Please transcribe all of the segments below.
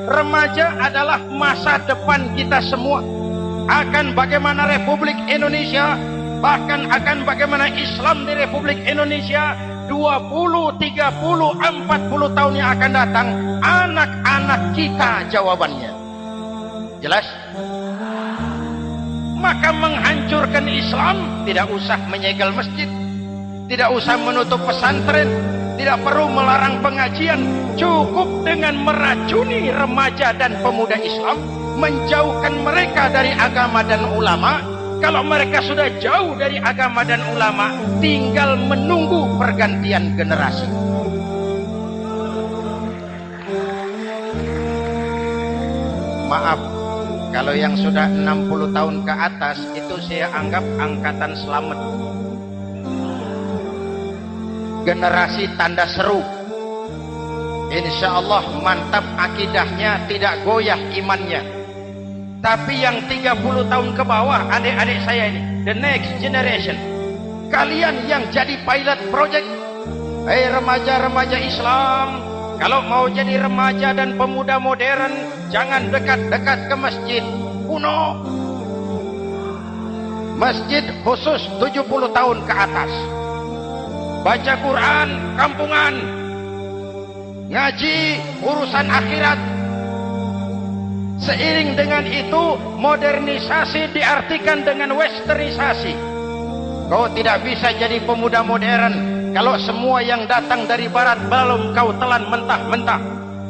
Remaja adalah masa depan kita semua. Akan bagaimana Republik Indonesia, bahkan akan bagaimana Islam di Republik Indonesia 20, 30, 40 tahun yang akan datang, anak-anak kita jawabannya. Jelas? Maka menghancurkan Islam tidak usah menyegel masjid, tidak usah menutup pesantren, tidak perlu melarang pengajian, cukup dengan meracuni remaja dan pemuda Islam, menjauhkan mereka dari agama dan ulama. Kalau mereka sudah jauh dari agama dan ulama, tinggal menunggu pergantian generasi. Maaf, kalau yang sudah 60 tahun ke atas itu saya anggap angkatan selamat. Generasi tanda seru. Insya Allah mantap akidahnya, tidak goyah imannya. Tapi yang 30 tahun ke bawah, adik-adik saya ini, the next generation, kalian yang jadi pilot project. Hei remaja-remaja Islam, kalau mau jadi remaja dan pemuda modern, jangan dekat-dekat ke masjid kuno. Masjid khusus 70 tahun ke atas. Baca Quran kampungan, ngaji urusan akhirat. Seiring dengan itu, modernisasi diartikan dengan westernisasi. Kau tidak bisa jadi pemuda modern kalau semua yang datang dari barat belum kau telan mentah-mentah.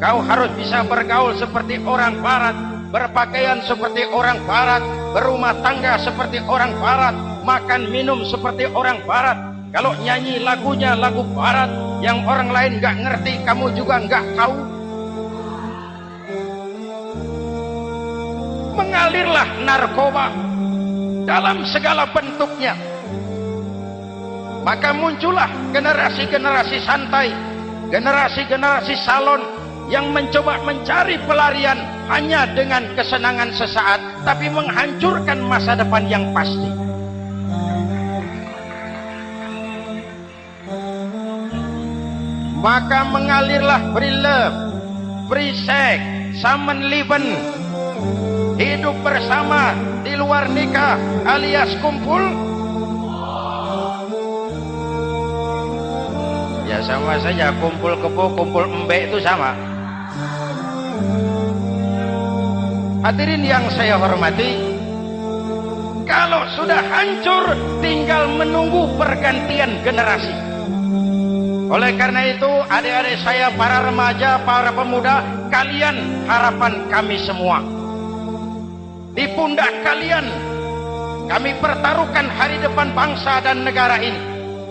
Kau harus bisa bergaul seperti orang barat, berpakaian seperti orang barat, berumah tangga seperti orang barat, makan minum seperti orang barat. Kalau nyanyi lagunya lagu barat yang orang lain nggak ngerti, kamu juga nggak tahu. Mengalirlah narkoba dalam segala bentuknya. Maka muncullah generasi-generasi santai, generasi-generasi salon yang mencoba mencari pelarian hanya dengan kesenangan sesaat, tapi menghancurkan masa depan yang pasti. Maka mengalirlah free love, free sex, Samenleben, hidup bersama di luar nikah alias kumpul. Ya sama saja, kumpul kebo, kumpul embe itu sama. Hadirin yang saya hormati, kalau sudah hancur tinggal menunggu pergantian generasi. Oleh karena itu adik-adik saya, para remaja, para pemuda, kalian harapan kami semua. Di pundak kalian kami pertaruhkan hari depan bangsa dan negara ini.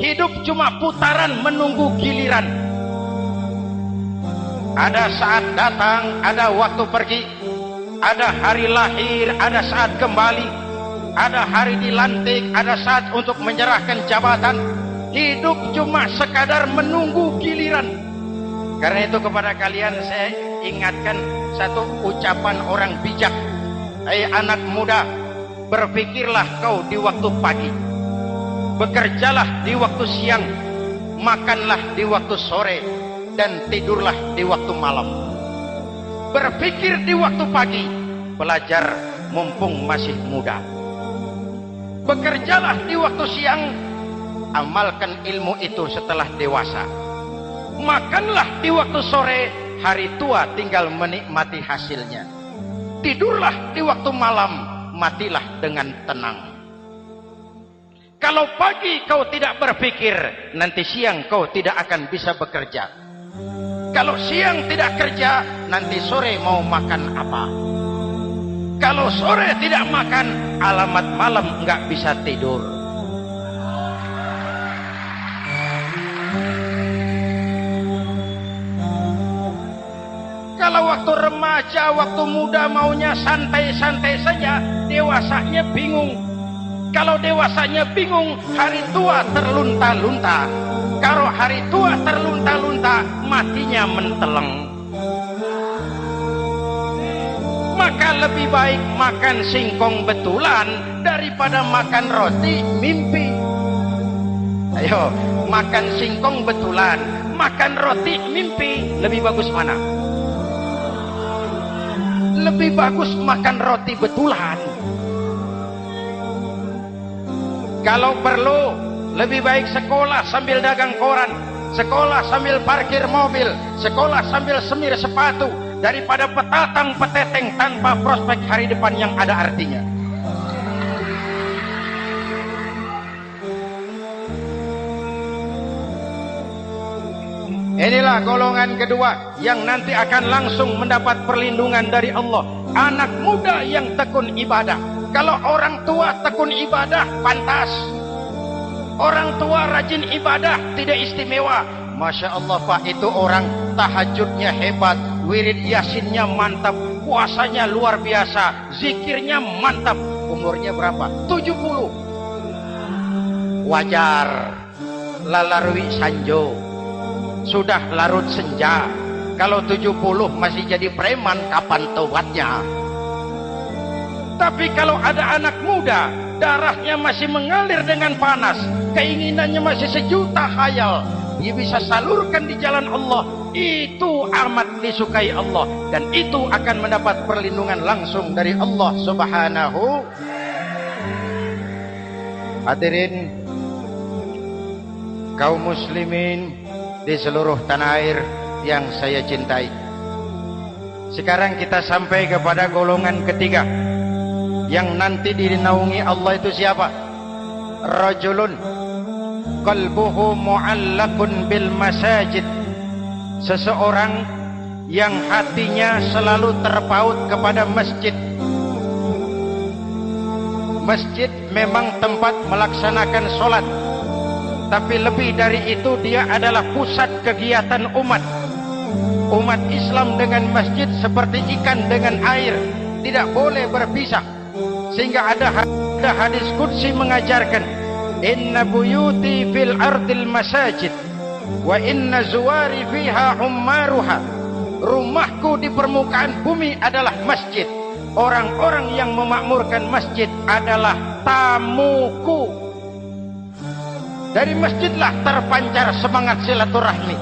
Hidup cuma putaran menunggu giliran. Ada saat datang, ada waktu pergi, ada hari lahir, ada saat kembali, ada hari dilantik, ada saat untuk menyerahkan jabatan. Hidup cuma sekadar menunggu giliran. Karena itu kepada kalian saya ingatkan satu ucapan orang bijak. Hai anak muda, berpikirlah kau di waktu pagi, bekerjalah di waktu siang, makanlah di waktu sore, dan tidurlah di waktu malam. Berpikir di waktu pagi, belajar mumpung masih muda. Bekerjalah di waktu siang, amalkan ilmu itu setelah dewasa. Makanlah di waktu sore, hari tua tinggal menikmati hasilnya. Tidurlah di waktu malam, matilah dengan tenang. Kalau pagi kau tidak berpikir, nanti siang kau tidak akan bisa bekerja. Kalau siang tidak kerja, nanti sore mau makan apa? Kalau sore tidak makan, alamat malam nggak bisa tidur. Kalau waktu remaja, waktu muda maunya santai-santai saja, dewasanya bingung. Kalau dewasanya bingung, hari tua terlunta-lunta. Kalau hari tua terlunta-lunta, matinya menteleng. Maka lebih baik makan singkong betulan daripada makan roti mimpi. Ayo, makan singkong betulan, makan roti mimpi, lebih bagus mana? lebih bagus makan roti betulan. Kalau perlu, lebih baik sekolah sambil dagang koran, sekolah sambil parkir mobil, sekolah sambil semir sepatu, daripada petatang peteteng tanpa prospek hari depan yang ada artinya. Inilah golongan kedua yang nanti akan langsung mendapat perlindungan dari Allah. Anak muda yang tekun ibadah. Kalau orang tua tekun ibadah, pantas. Orang tua rajin ibadah, tidak istimewa. Masya Allah Pak, itu orang tahajudnya hebat, wirid yasinnya mantap, puasanya luar biasa, zikirnya mantap. Umurnya berapa? 70. Wajar. Lalarwi sanjo. Sudah larut senja. Kalau 70 masih jadi preman, kapan tobatnya? Tapi kalau ada anak muda, darahnya masih mengalir dengan panas, keinginannya masih sejuta khayal, dia bisa salurkan di jalan Allah, itu amat disukai Allah, dan itu akan mendapat perlindungan langsung dari Allah Subhanahu. Hadirin kaum muslimin di seluruh tanah air yang saya cintai, sekarang kita sampai kepada golongan ketiga yang nanti dinaungi Allah. Itu siapa? Rajulun qalbuhu mu'allaqun bil masajid. Seseorang yang hatinya selalu terpaut kepada masjid. Masjid memang tempat melaksanakan sholat, tapi lebih dari itu dia adalah pusat kegiatan umat. Umat Islam dengan masjid seperti ikan dengan air, tidak boleh berpisah. Sehingga ada hadis qudsi mengajarkan, inna buyuti fil ardil masajid wa inna zuwari fiha ummaruha. Rumahku di permukaan bumi adalah masjid. Orang-orang yang memakmurkan masjid adalah tamuku. Dari masjidlah terpancar semangat silaturahmi,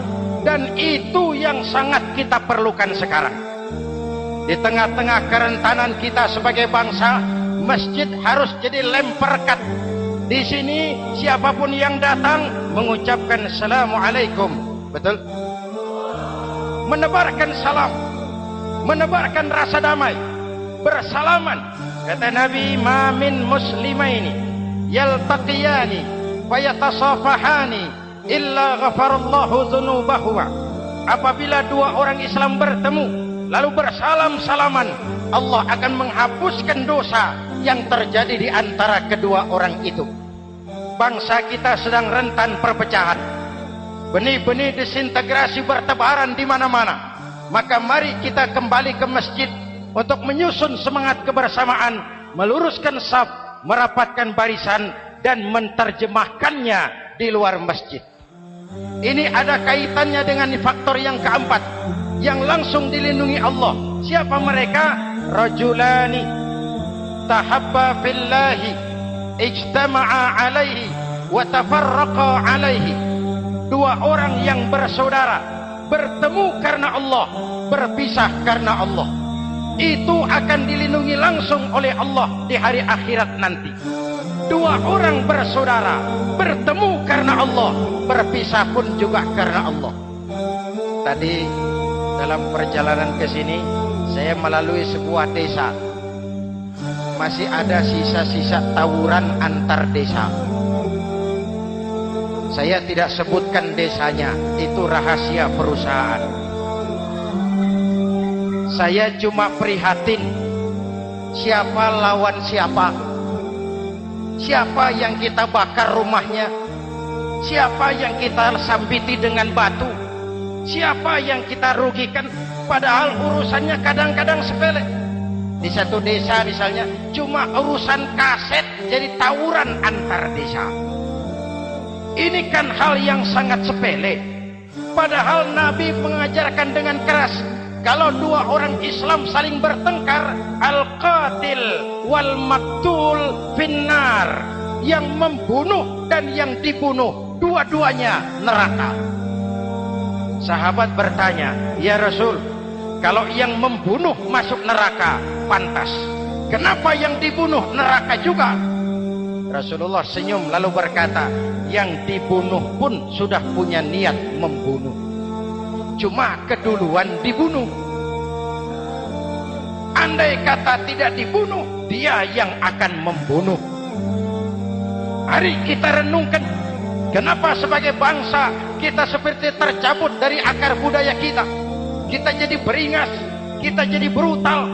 dan itu yang sangat kita perlukan sekarang. Di tengah-tengah kerentanan kita sebagai bangsa, masjid harus jadi lem perekat. Di sini siapapun yang datang mengucapkan assalamualaikum, betul? Menebarkan salam, menebarkan rasa damai, bersalaman. Kata Nabi, ma min muslimaini yaltaqiyani fayatasafahani illa ghafarallahu dzunubahuma. Apabila dua orang Islam bertemu lalu bersalam-salaman, Allah akan menghapuskan dosa yang terjadi di antara kedua orang itu. Bangsa kita sedang rentan perpecahan. Benih-benih disintegrasi bertebaran di mana-mana. Maka mari kita kembali ke masjid untuk menyusun semangat kebersamaan, meluruskan saf, merapatkan barisan, dan menerjemahkannya di luar masjid. Ini ada kaitannya dengan faktor yang keempat yang langsung dilindungi Allah. Siapa mereka? Rajulani tahabba fillahi ijtama'a alaihi wa tafarraqa alaihi. Dua orang yang bersaudara, bertemu karena Allah, berpisah karena Allah. Itu akan dilindungi langsung oleh Allah di hari akhirat nanti. Dua orang bersaudara, bertemu karena Allah, berpisah pun juga karena Allah. Tadi dalam perjalanan ke sini, saya melalui sebuah desa. Masih ada sisa-sisa tawuran antar desa. Saya tidak sebutkan desanya, itu rahasia perusahaan. Saya cuma prihatin, siapa lawan siapa, siapa yang kita bakar rumahnya, siapa yang kita sambiti dengan batu, siapa yang kita rugikan, padahal urusannya kadang-kadang sepele. Di satu desa misalnya cuma urusan kaset jadi tawuran antar desa. Ini kan hal yang sangat sepele, padahal Nabi mengajarkan dengan keras, kalau dua orang Islam saling bertengkar, al-qatil wal maktul finnar, yang membunuh dan yang dibunuh dua-duanya neraka. Sahabat bertanya, ya Rasul, Kalau yang membunuh masuk neraka, pantas. Kenapa yang dibunuh neraka juga? Rasulullah senyum lalu berkata, yang dibunuh pun sudah punya niat membunuh, cuma keduluan dibunuh. Andai kata tidak dibunuh, dia yang akan membunuh. Mari kita renungkan, kenapa sebagai bangsa kita seperti tercabut dari akar budaya kita. Kita jadi beringas, kita jadi brutal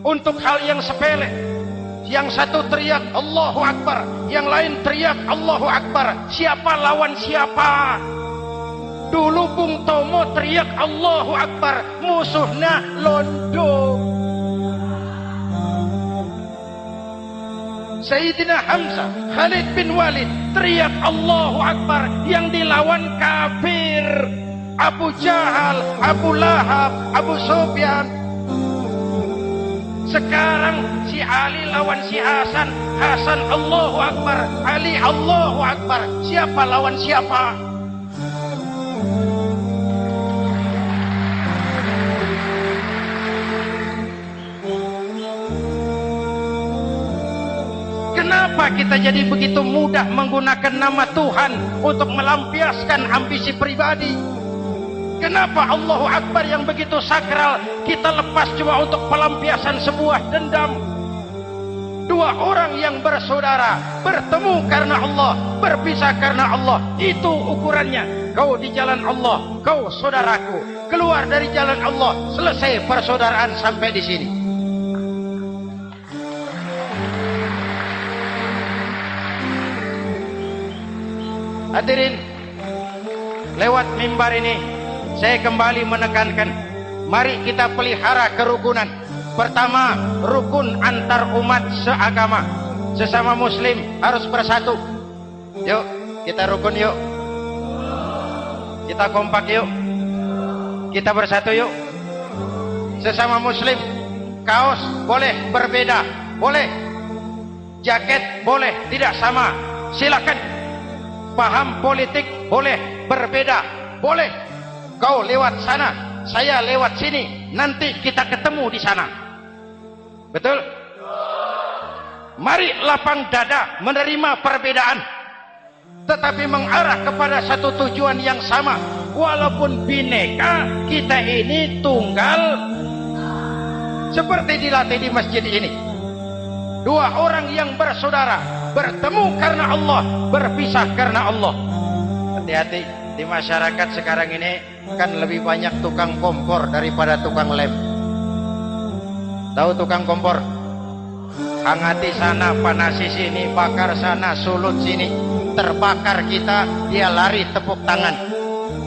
untuk hal yang sepele. Yang satu teriak Allahu Akbar, yang lain teriak Allahu Akbar. Siapa lawan siapa? Dulu Bung Tomo teriak Allahu Akbar, musuhnya londo. Sayyidina Hamzah, Khalid bin Walid teriak Allahu Akbar, yang dilawan kafir. Abu Jahal, Abu Lahab, Abu Sufyan. Sekarang si Ali lawan si Hasan, Hasan Allahu Akbar, Ali Allahu Akbar. Siapa lawan siapa? Kenapa kita jadi begitu mudah menggunakan nama Tuhan untuk melampiaskan ambisi pribadi? Kenapa Allahu Akbar yang begitu sakral kita lepas cuma untuk pelampiasan sebuah dendam? Dua orang yang bersaudara bertemu karena Allah, berpisah karena Allah. Itu ukurannya. Kau di jalan Allah, kau saudaraku. Keluar dari jalan Allah, selesai persaudaraan sampai di sini. Hadirin, lewat mimbar ini saya kembali menekankan, mari kita pelihara kerukunan. Pertama, rukun antar umat seagama. Sesama muslim harus bersatu. Yuk, kita rukun yuk. Kita kompak yuk. Kita bersatu yuk. Sesama muslim, kaos boleh berbeda, boleh. Jaket boleh tidak sama, silakan. Paham politik boleh berbeda, boleh. Kau lewat sana, saya lewat sini, nanti kita ketemu di sana. Betul? Mari lapang dada menerima perbedaan, tetapi mengarah kepada satu tujuan yang sama. Walaupun bineka, kita ini tunggal. Seperti dilatih di masjid ini. Dua orang yang bersaudara bertemu karena Allah, berpisah karena Allah. Hati-hati. Di masyarakat sekarang ini kan lebih banyak tukang kompor daripada tukang lem. Tahu tukang kompor? Hangati sana, panasi sini, bakar sana, sulut sini. Terbakar kita, dia lari tepuk tangan.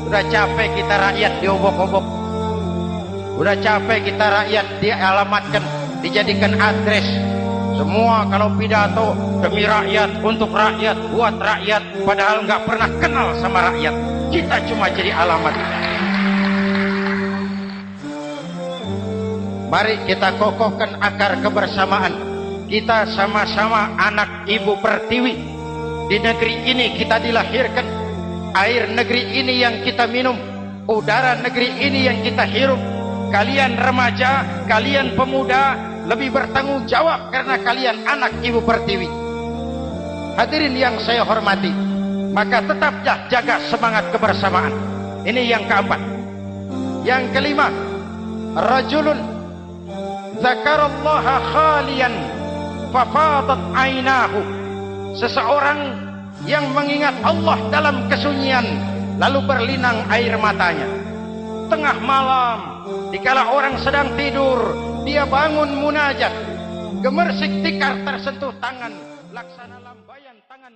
Udah capek kita rakyat diobok-obok. Udah capek kita rakyat dialamatkan, dijadikan adres. Semua kalau pidato demi rakyat, untuk rakyat, buat rakyat, padahal nggak pernah kenal sama rakyat. Kita cuma jadi alamat. Mari kita kokohkan akar kebersamaan. Kita sama-sama anak Ibu Pertiwi. Di negeri ini kita dilahirkan. Air negeri ini yang kita minum, udara negeri ini yang kita hirup. Kalian remaja, kalian pemuda, lebih bertanggung jawab karena kalian anak Ibu Pertiwi. Hadirin yang saya hormati, maka tetaplah jaga semangat kebersamaan. Ini yang keempat. Yang kelima, rajulun zakarallaha khalian fafadat ainahu. Seseorang yang mengingat Allah dalam kesunyian lalu berlinang air matanya. Tengah malam, dikala orang sedang tidur, dia bangun munajat, gemersik tikar tersentuh tangan, laksana lambayan tangan.